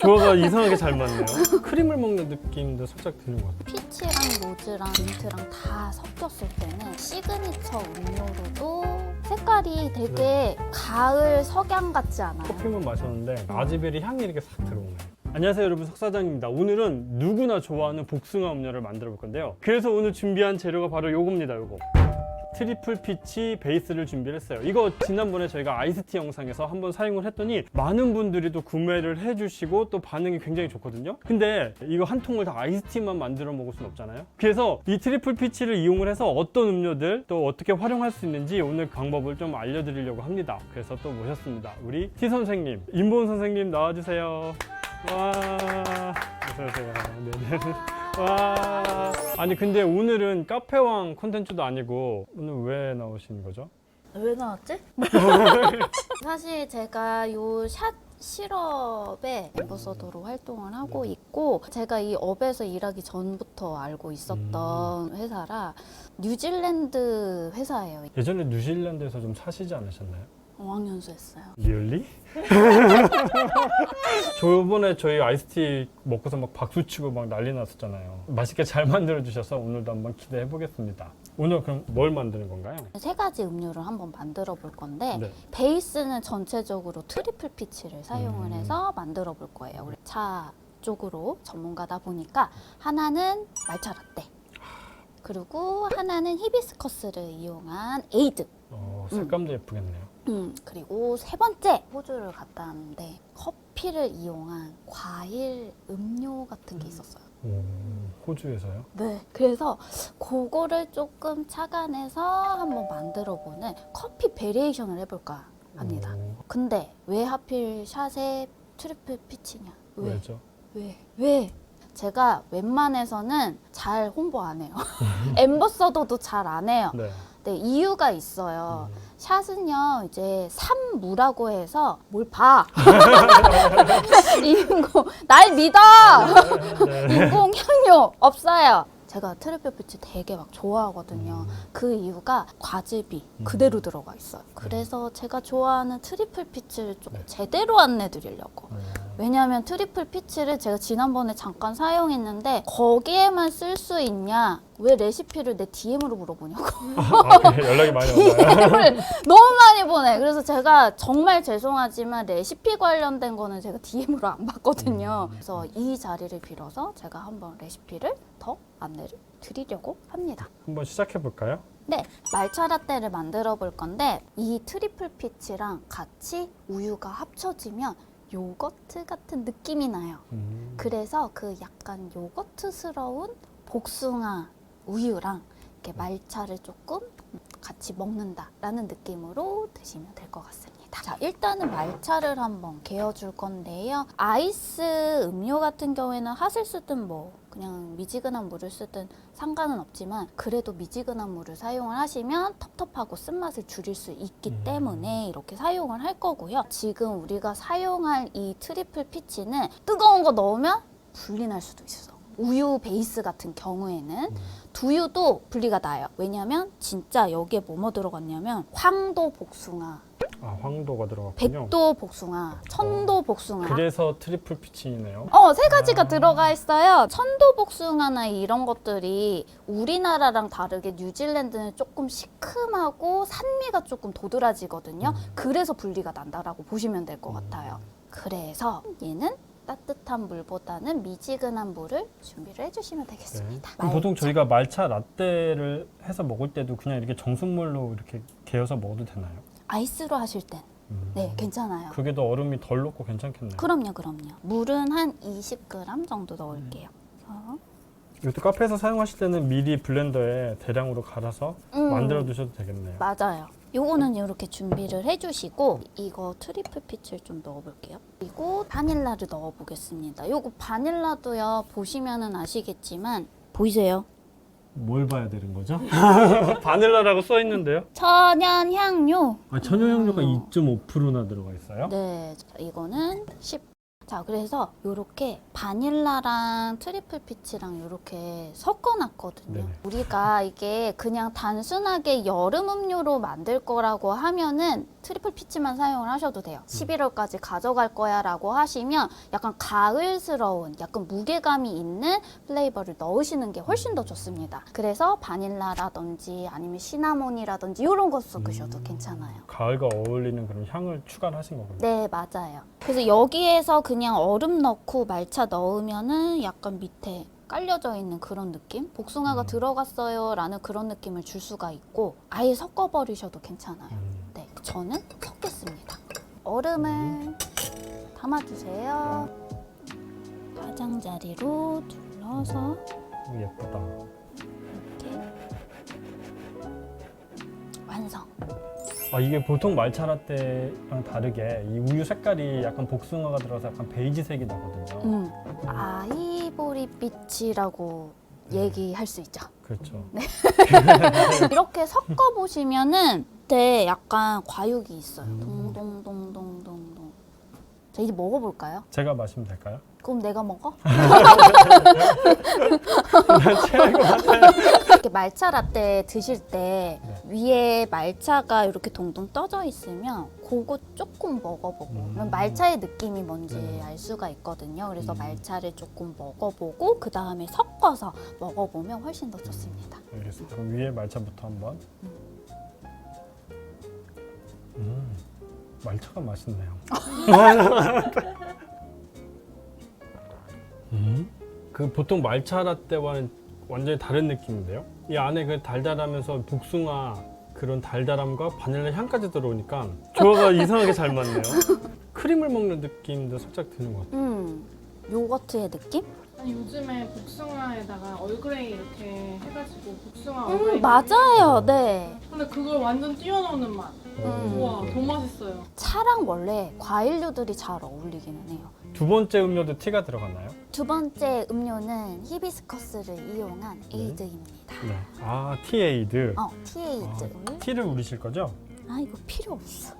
조화가 이상하게 잘 맞네요. 크림을 먹는 느낌도 살짝 드는 것 같아요. 피치랑 로즈랑 민트랑 다 섞였을 때는 시그니처 음료로도 색깔이 되게 가을 석양 같지 않아요? 커피만 마셨는데 라즈베리 향이 이렇게 싹 들어오네요. 안녕하세요 여러분, 석사장입니다. 오늘은 누구나 좋아하는 복숭아 음료를 만들어 볼 건데요. 그래서 오늘 준비한 재료가 바로 요겁니다. 요거 트리플 피치 베이스를 준비를 했어요. 이거 지난번에 저희가 아이스티 영상에서 한번 사용을 했더니 많은 분들이 또 구매를 해주시고 또 반응이 굉장히 좋거든요. 근데 이거 한 통을 다 아이스티만 만들어 먹을 순 없잖아요. 그래서 이 트리플 피치를 이용을 해서 어떤 음료들 또 어떻게 활용할 수 있는지 오늘 방법을 좀 알려드리려고 합니다. 그래서 또 모셨습니다. 우리 T 선생님, 임보은 선생님 나와주세요. 와, 어서오세요. 네네. 와, 아니 근데 오늘은 카페왕 콘텐츠도 아니고 오늘 왜 나오신 거죠? 왜 나왔지? 사실 제가 요 샷 시럽의 앰버서더로 활동을 하고 있고, 제가 이 업에서 일하기 전부터 알고 있었던 회사라 뉴질랜드 회사예요. 예전에 뉴질랜드에서 좀 사시지 않으셨나요? 어학연수 했어요. 리얼리? 저번에 저희 아이스티 먹고서 막 박수 치고 막 난리 났었잖아요. 맛있게 잘 만들어 주셔서 오늘도 한번 기대해 보겠습니다. 오늘 그럼 뭘 만드는 건가요? 세 가지 음료를 한번 만들어 볼 건데, 네. 베이스는 전체적으로 트리플 피치를 사용을 해서 만들어 볼 거예요. 우리 차 쪽으로 전문가다 보니까 하나는 말차 라떼, 그리고 하나는 히비스커스를 이용한 에이드, 색감도 예쁘겠네요. 그리고 세 번째 호주를 갔다 왔는데 커피를 이용한 과일 음료 같은 게 있었어요. 오, 호주에서요? 네, 그래서 그거를 조금 착안해서 한번 만들어보는 커피 베리에이션을 해볼까 합니다. 근데 왜 하필 샷에 트리플 피치냐? 왜죠? 왜? 제가 웬만해서는 잘 홍보 안 해요. 앰버서더도 잘 안 해요. 네. 네, 이유가 있어요. 샷은요, 이제 산무라고 해서 뭘 봐. 날 믿어! 인공 향료 없어요. 제가 트리플 피치 되게 막 좋아하거든요. 그 이유가 과즙이 그대로 들어가 있어요. 그래서 제가 좋아하는 트리플 피치를 조금 제대로 안내드리려고. 왜냐하면 트리플 피치를 제가 지난번에 잠깐 사용했는데 거기에만 쓸 수 있냐? 왜 레시피를 내 DM으로 물어보냐고. 연락이 많이 오나요? DM을 너무 많이 보내. 그래서 제가 정말 죄송하지만 레시피 관련된 거는 제가 DM으로 안 받거든요. 그래서 이 자리를 빌어서 제가 한번 레시피를 더 안내를 드리려고 합니다. 한번 시작해 볼까요? 네, 말차 라떼를 만들어 볼 건데 이 트리플 피치랑 같이 우유가 합쳐지면 요거트 같은 느낌이 나요. 그래서 그 약간 요거트스러운 복숭아 우유랑 이렇게 말차를 조금 같이 먹는다라는 느낌으로 드시면 될 것 같습니다. 자, 일단은 말차를 한번 개어줄 건데요. 아이스 음료 같은 경우에는 핫을 쓰든 뭐 그냥 미지근한 물을 쓰든 상관은 없지만, 그래도 미지근한 물을 사용을 하시면 텁텁하고 쓴맛을 줄일 수 있기 때문에 이렇게 사용을 할 거고요. 지금 우리가 사용할 이 트리플 피치는 뜨거운 거 넣으면 분리 날 수도 있어. 우유 베이스 같은 경우에는 두유도 분리가 나요. 왜냐면 진짜 여기에 뭐뭐 들어갔냐면 황도 복숭아, 아, 황도가 들어갔군요. 백도 복숭아, 천도 복숭아. 그래서 트리플 피치네요. 세 가지가 들어가 있어요. 천도 복숭아나 이런 것들이 우리나라랑 다르게 뉴질랜드는 조금 시큼하고 산미가 조금 도드라지거든요. 그래서 분리가 난다라고 보시면 될 것 같아요. 그래서 얘는 따뜻한 물보다는 미지근한 물을 준비를 해주시면 되겠습니다. 그럼 보통 저희가 말차 라떼를 해서 먹을 때도 그냥 이렇게 정수물로 이렇게 개어서 먹어도 되나요? 아이스로 하실 땐 네, 괜찮아요. 그게 더 얼음이 덜 녹고 괜찮겠네요. 그럼요. 물은 한 20g 정도 넣을게요. 이것도 카페에서 사용하실 때는 미리 블렌더에 대량으로 갈아서 만들어 두셔도 되겠네요. 맞아요. 요거는 이렇게 준비를 해주시고, 이거 트리플 피치를 좀 넣어볼게요. 그리고 바닐라를 넣어보겠습니다. 요거 바닐라도요, 보시면은 아시겠지만, 보이세요? 뭘 봐야 되는 거죠? 바닐라라고 써 있는데요. 천연 향료. 아, 천연향료가 2.5%나 들어가 있어요? 네, 자, 이거는 10. 자, 그래서 요렇게 바닐라랑 트리플 피치랑 요렇게 섞어놨거든요. 네네. 우리가 이게 그냥 단순하게 여름 음료로 만들 거라고 하면은 트리플 피치만 사용을 하셔도 돼요. 11월까지 가져갈 거야 라고 하시면 약간 가을스러운 약간 무게감이 있는 플레이버를 넣으시는 게 훨씬 더 좋습니다. 그래서 바닐라라든지 아니면 시나몬이라든지 이런 거 섞으셔도 괜찮아요. 가을과 어울리는 그런 향을 추가하신 거군요. 네, 맞아요. 그래서 여기에서 그냥 얼음 넣고 말차 넣으면은 약간 밑에 깔려져 있는 그런 느낌? 복숭아가 들어갔어요 라는 그런 느낌을 줄 수가 있고 아예 섞어버리셔도 괜찮아요. 네, 저는 섞겠습니다. 얼음을 담아주세요. 가장자리로 둘러서 예쁘다. 이렇게 완성. 아, 이게 보통 말차 라떼랑 다르게 이 우유 색깔이 약간 복숭아가 들어가서 약간 베이지색이 나거든요. 아이보리빛이라고 얘기할 수 있죠. 그렇죠. 이렇게 섞어보시면은 그때 약간 과육이 있어요. 동동동동동동. 자, 이제 먹어볼까요? 제가 마시면 될까요? 그럼 내가 먹어? 체할 것 같아요. 이렇게 말차 라떼 드실 때 위에 말차가 이렇게 동동 떠져 있으면 그거 조금 먹어보고 그러면 말차의 느낌이 뭔지 알 수가 있거든요. 그래서 말차를 조금 먹어보고 그 다음에 섞어서 먹어보면 훨씬 더 좋습니다. 알겠습니다. 그럼 위에 말차부터 한번. 말차가 맛있네요. 그 보통 말차 라떼와는 완전히 다른 느낌인데요. 이 안에 그 달달하면서 복숭아 그런 달달함과 바닐라 향까지 들어오니까 조화가 이상하게 잘 맞네요. 크림을 먹는 느낌도 살짝 드는 것 같아요. 요거트의 느낌? 아니 요즘에 복숭아에다가 얼그레이 이렇게 해가지고 복숭아 얼그레이 맞아요. 네. 근데 그걸 완전 뛰어넘는 맛. 우와 더 맛있어요. 차랑 원래 과일류들이 잘 어울리기는 해요. 두 번째 음료도 티가 들어갔나요? 두 번째 음료는 히비스커스를 이용한 에이드입니다. 네. 아, 티에이드. 티에이드. 티를 우리실 거죠? 이거 필요 없어.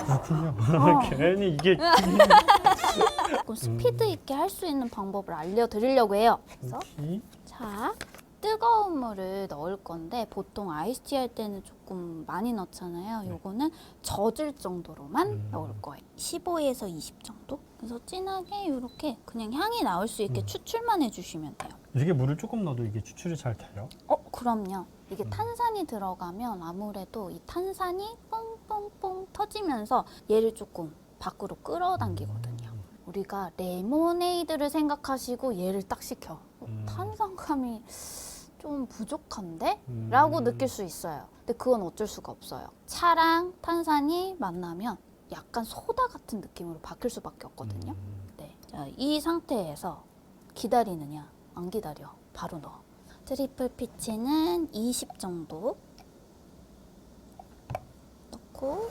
그렇군요. 어. 괜히 이게 조금 스피드 있게 할 수 있는 방법을 알려드리려고 해요. 그래서 티? 자, 뜨거운 물을 넣을 건데 보통 아이스티 할 때는 조금 많이 넣잖아요. 요거는 젖을 정도로만 넣을 거예요. 15에서 20 정도? 그래서 진하게 이렇게 그냥 향이 나올 수 있게 추출만 해주시면 돼요. 이렇게 물을 조금 넣어도 이게 추출이 잘 돼요? 그럼요. 이게 탄산이 들어가면 아무래도 이 탄산이 뽕뽕뽕 터지면서 얘를 조금 밖으로 끌어당기거든요. 우리가 레모네이드를 생각하시고 얘를 딱 시켜. 탄산감이 좀 부족한데? 라고 느낄 수 있어요. 근데 그건 어쩔 수가 없어요. 차랑 탄산이 만나면 약간 소다 같은 느낌으로 바뀔 수밖에 없거든요. 네. 자, 이 상태에서 기다리느냐? 안 기다려. 바로 넣어. 트리플 피치는 20 정도 넣고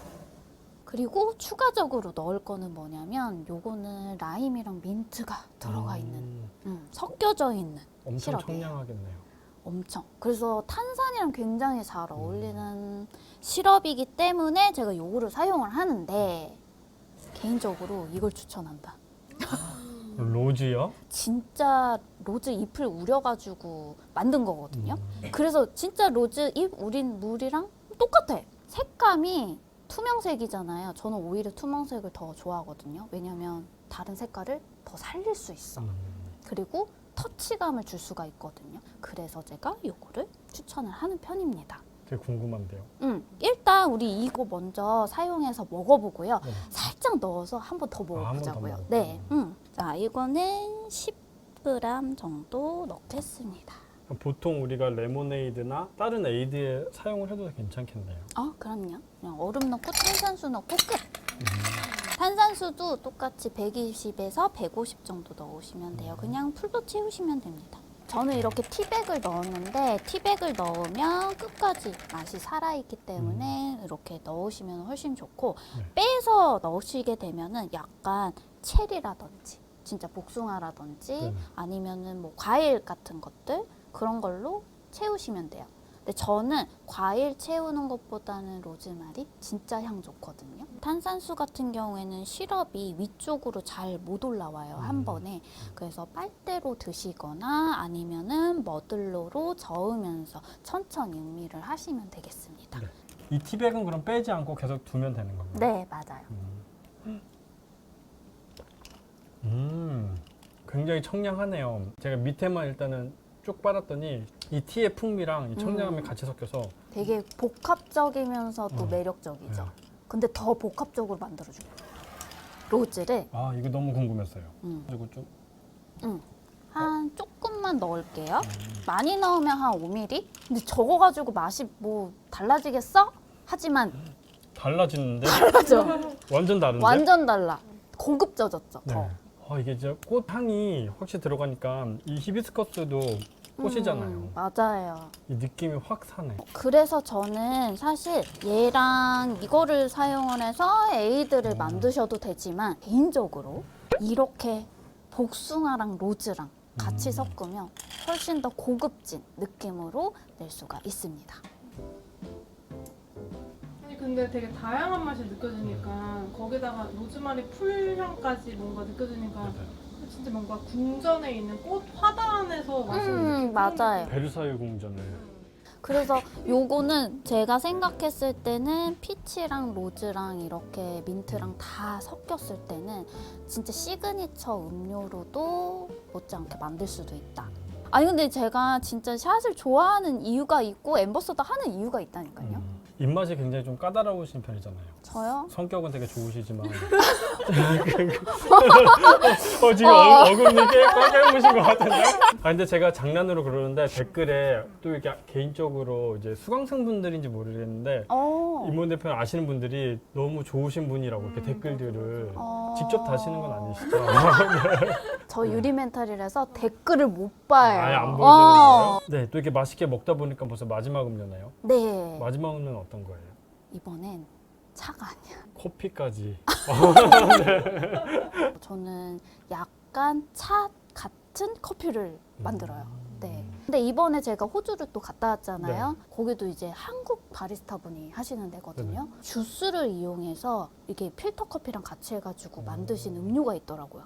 그리고 추가적으로 넣을 거는 뭐냐면 요거는 라임이랑 민트가 들어가 있는 섞여져 있는 엄청 시럽이에요. 청량하겠네요. 엄청. 그래서 탄산이랑 굉장히 잘 어울리는 시럽이기 때문에 제가 요거를 사용을 하는데 개인적으로 이걸 추천한다. 로즈요? 진짜 로즈 잎을 우려가지고 만든 거거든요. 그래서 진짜 로즈 잎 우린 물이랑 똑같아. 색감이 투명색이잖아요. 저는 오히려 투명색을 더 좋아하거든요. 왜냐면 다른 색깔을 더 살릴 수 있어. 그리고 터치감을 줄 수가 있거든요. 그래서 제가 요거를 추천을 하는 편입니다. 되게 궁금한데요. 일단 우리 이거 먼저 사용해서 먹어보고요. 네. 살짝 넣어서 한 번 더 한번 먹어보자고요. 더 네. 자, 이거는 10g 정도 넣겠습니다. 보통 우리가 레모네이드나 다른 에이드에 사용을 해도 괜찮겠네요. 그럼요. 그냥 얼음 넣고 탄산수 넣고 끝. 탄산수도 똑같이 120에서 150 정도 넣으시면 돼요. 그냥 풀로 채우시면 됩니다. 저는 이렇게 티백을 넣었는데 티백을 넣으면 끝까지 맛이 살아있기 때문에 이렇게 넣으시면 훨씬 좋고 빼서 넣으시게 되면은 약간 체리라든지 진짜 복숭아라든지 아니면은 뭐 과일 같은 것들 그런 걸로 채우시면 돼요. 근데 저는 과일 채우는 것보다는 로즈마리 진짜 향 좋거든요. 탄산수 같은 경우에는 시럽이 위쪽으로 잘 못 올라와요, 한 번에. 그래서 빨대로 드시거나 아니면은 머들러로 저으면서 천천히 음미를 하시면 되겠습니다. 네. 이 티백은 그럼 빼지 않고 계속 두면 되는 건가요? 네, 맞아요. 굉장히 청량하네요. 제가 밑에만 일단은 쭉 빨았더니 이 티의 풍미랑 이 청량함이 같이 섞여서 되게 복합적이면서도 매력적이죠. 네. 근데 더 복합적으로 만들어줘요. 로즈를 아 이거 너무 궁금했어요. 음. 그리고 좀 한 조금만 넣을게요. 많이 넣으면 한 5ml? 근데 적어가지고 맛이 뭐 달라지겠어? 하지만 달라지는데 달라져. 완전 다른데? 완전 달라. 고급져졌죠, 더. 네. 이게 진짜 꽃 향이 확실히 들어가니까 이 히비스커스도 꽃이잖아요. 맞아요. 이 느낌이 확 사네. 그래서 저는 사실 얘랑 이거를 사용을 해서 에이드를 만드셔도 되지만 개인적으로 이렇게 복숭아랑 로즈랑 같이 섞으면 훨씬 더 고급진 느낌으로 낼 수가 있습니다. 아니 근데 되게 다양한 맛이 느껴지니까 거기다가 로즈마리 풀향까지 뭔가 느껴지니까 맞아요. 진짜 뭔가 궁전에 있는 꽃 화단 안에서 마시는 느낌. 맞아요. 베르사유 궁전을. 그래서 요거는 제가 생각했을 때는 피치랑 로즈랑 이렇게 민트랑 다 섞였을 때는 진짜 시그니처 음료로도 못지않게 만들 수도 있다. 아니 근데 제가 진짜 샷을 좋아하는 이유가 있고 앰버서더 하는 이유가 있다니까요. 입맛이 굉장히 좀 까다로우신 편이잖아요. 저요? 성격은 되게 좋으시지만 지금 어금니 꽤 해보신 것 같은데? 근데 제가 장난으로 그러는데 댓글에 또 이렇게 개인적으로 이제 수강생분들인지 모르겠는데 임원 대표 아시는 분들이 너무 좋으신 분이라고 이렇게 댓글들을 직접 다시는 건 아니시죠? 저 유리 멘탈이라서 댓글을 못 봐요. 아예 안 보시는 거예요? 네, 또 이렇게 맛있게 먹다 보니까 벌써 마지막 음료네요. 네. 마지막 음료는 어떤 거예요? 이번엔 차가 아니야. 커피까지. 저는 약간 차 같은 커피를 만들어요. 네. 근데 이번에 제가 호주를 또 갔다 왔잖아요. 거기도 이제 한국 바리스타 분이 하시는 데거든요. 주스를 이용해서 이게 필터 커피랑 같이 해가지고 만드신 음료가 있더라고요.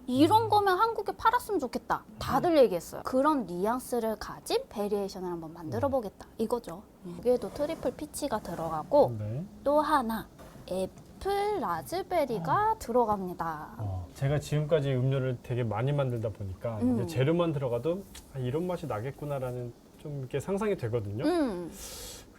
이런 거면 한국에 팔았으면 좋겠다. 다들 얘기했어요. 그런 뉘앙스를 가진 베리에이션을 한번 만들어 보겠다. 이거죠. 여기에도 트리플 피치가 들어가고 네. 또 하나 애플 라즈베리가 들어갑니다. 제가 지금까지 음료를 되게 많이 만들다 보니까 이제 재료만 들어가도 이런 맛이 나겠구나라는 좀 이렇게 상상이 되거든요.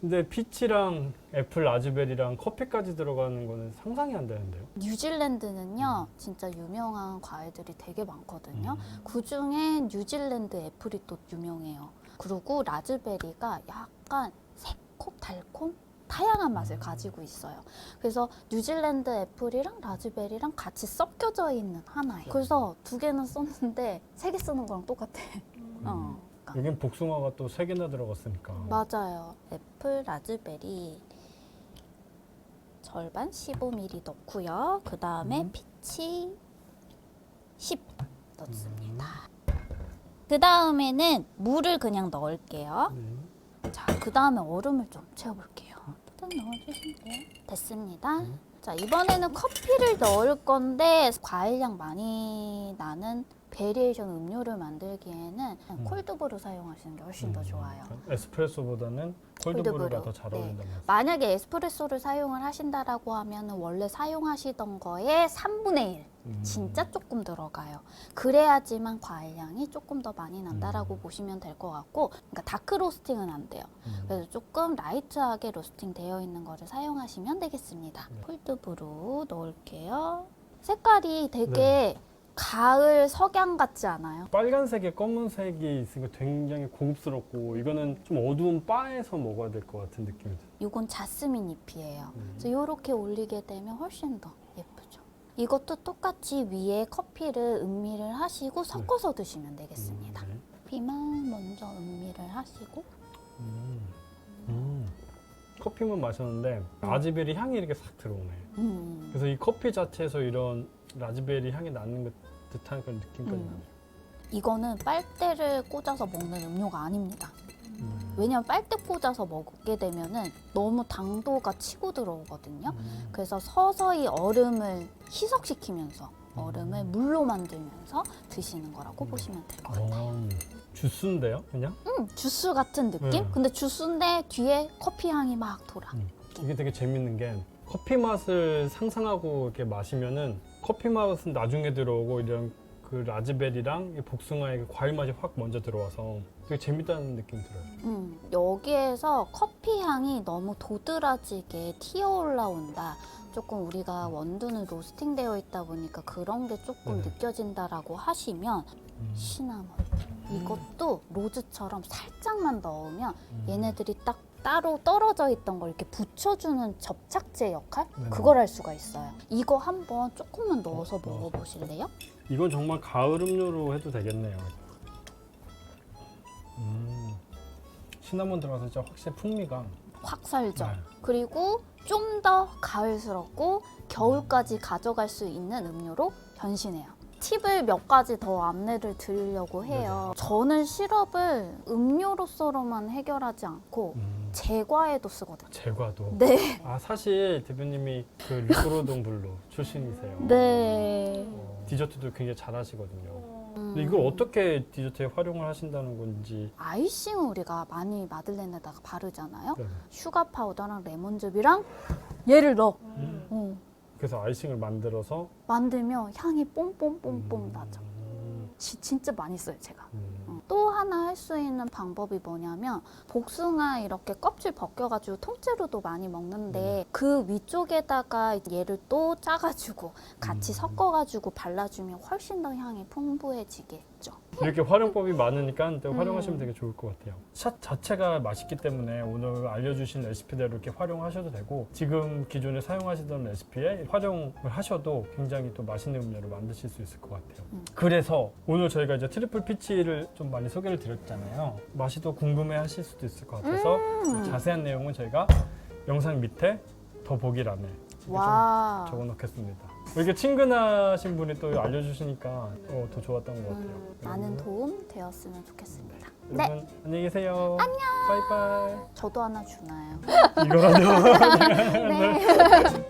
근데 피치랑 애플 라즈베리랑 커피까지 들어가는 거는 상상이 안 되는데요. 뉴질랜드는요 진짜 유명한 과일들이 되게 많거든요. 그중에 뉴질랜드 애플이 또 유명해요. 그리고 라즈베리가 약간 새콤 달콤 다양한 맛을 가지고 있어요. 그래서 뉴질랜드 애플이랑 라즈베리랑 같이 섞여져 있는 하나예요. 그래서 두 개는 썼는데 세 개 쓰는 거랑 똑같아. 여긴 복숭아가 또 3개나 들어갔으니까. 맞아요. 애플 라즈베리 절반 15ml 넣고요. 그 다음에 피치 10 넣습니다. 그 다음에는 물을 그냥 넣을게요. 자, 그 다음에 얼음을 좀 채워볼게요. 딱 넣어주시면 돼요. 됐습니다. 자, 이번에는 커피를 넣을 건데 과일향 많이 나는 베리에이션 음료를 만들기에는 콜드브루 사용하시는 게 훨씬 더 좋아요. 에스프레소보다는 콜드브루가 더 잘 어울린다는 말씀. 만약에 에스프레소를 사용을 하신다라고 하면 원래 사용하시던 거에 3분의 1 진짜 조금 들어가요. 그래야지만 과일향이 조금 더 많이 난다라고 보시면 될 것 같고, 그러니까 다크 로스팅은 안 돼요. 그래서 조금 라이트하게 로스팅 되어 있는 거를 사용하시면 되겠습니다. 콜드브루 넣을게요. 색깔이 되게 가을 석양 같지 않아요? 빨간색에 검은색이 있으니까 굉장히 고급스럽고 이거는 좀 어두운 바에서 먹어야 될 것 같은 느낌이 들어요. 이건 자스민 잎이에요. 그래서 이렇게 올리게 되면 훨씬 더 예쁘죠. 이것도 똑같이 위에 커피를 음미를 하시고 섞어서 드시면 되겠습니다. 커피만 먼저 음미를 하시고 커피만 마셨는데 라즈베리 향이 이렇게 싹 들어오네. 그래서 이 커피 자체에서 이런 라즈베리 향이 나는 듯한 그런 느낌까지 나요. 이거는 빨대를 꽂아서 먹는 음료가 아닙니다. 왜냐면 빨대 꽂아서 먹게 되면은 너무 당도가 치고 들어오거든요. 그래서 서서히 얼음을 희석시키면서 얼음을 물로 만들면서 드시는 거라고 보시면 될 것 같아요. 주스인데요, 그냥? 주스 같은 느낌? 네. 근데 주스인데 뒤에 커피 향이 막 돌아. 이게 되게 재밌는 게 커피 맛을 상상하고 이렇게 마시면은 커피 맛은 나중에 들어오고 이런 그 라즈베리랑 이 복숭아의 그 과일 맛이 확 먼저 들어와서 되게 재밌다는 느낌이 들어요. 여기에서 커피 향이 너무 도드라지게 튀어 올라온다. 조금 우리가 원두는 로스팅되어 있다 보니까 그런 게 조금 네. 느껴진다라고 하시면 시나몬. 이것도 로즈처럼 살짝만 넣으면 얘네들이 딱 따로 떨어져 있던 걸 이렇게 붙여주는 접착제 역할? 네네. 그걸 할 수가 있어요. 이거 한번 조금만 넣어서 넣어서. 먹어보실래요? 이건 정말 가을 음료로 해도 되겠네요. 시나몬 들어가서 진짜 확실히 풍미가 확 살죠. 네. 그리고 좀 더 가을스럽고 겨울까지 가져갈 수 있는 음료로 변신해요. 팁을 몇 가지 더 안내를 드리려고 해요. 저는 시럽을 음료로서로만 해결하지 않고 제과에도 쓰거든요. 제과도. 네. 아 사실 대표님이 그 르꼬르동 블루 출신이세요. 네. 디저트도 굉장히 잘하시거든요. 음. 근데 이걸 어떻게 디저트에 활용을 하신다는 건지. 아이싱을 우리가 많이 마들렌에다가 바르잖아요. 네. 슈가 파우더랑 레몬즙이랑 얘를 넣어. 그래서 아이싱을 만들어서 만들면 향이 뽕뽕뽕뽕 나죠. 진짜 많이 써요, 제가. 또 하나 할 수 있는 방법이 뭐냐면 복숭아 이렇게 껍질 벗겨가지고 통째로도 많이 먹는데 그 위쪽에다가 얘를 또 짜가지고 같이 섞어가지고 발라주면 훨씬 더 향이 풍부해지겠죠. 이렇게 활용법이 많으니까 또 활용하시면 되게 좋을 것 같아요. 샷 자체가 맛있기 때문에 오늘 알려주신 레시피대로 이렇게 활용하셔도 되고 지금 기존에 사용하시던 레시피에 활용을 하셔도 굉장히 또 맛있는 음료를 만드실 수 있을 것 같아요. 그래서 오늘 저희가 이제 트리플 피치를 좀 많이 소개를 드렸잖아요. 맛이 더 궁금해 하실 수도 있을 것 같아서 자세한 내용은 저희가 영상 밑에 더보기란에 와. 적어 놓겠습니다. 이렇게 친근하신 분이 또 알려주시니까 더 좋았던 것 같아요. 많은 도움 되었으면 좋겠습니다. 여러분 안녕히 계세요. 안녕. 바이바이. 저도 하나 주나요? 이거라도. 네.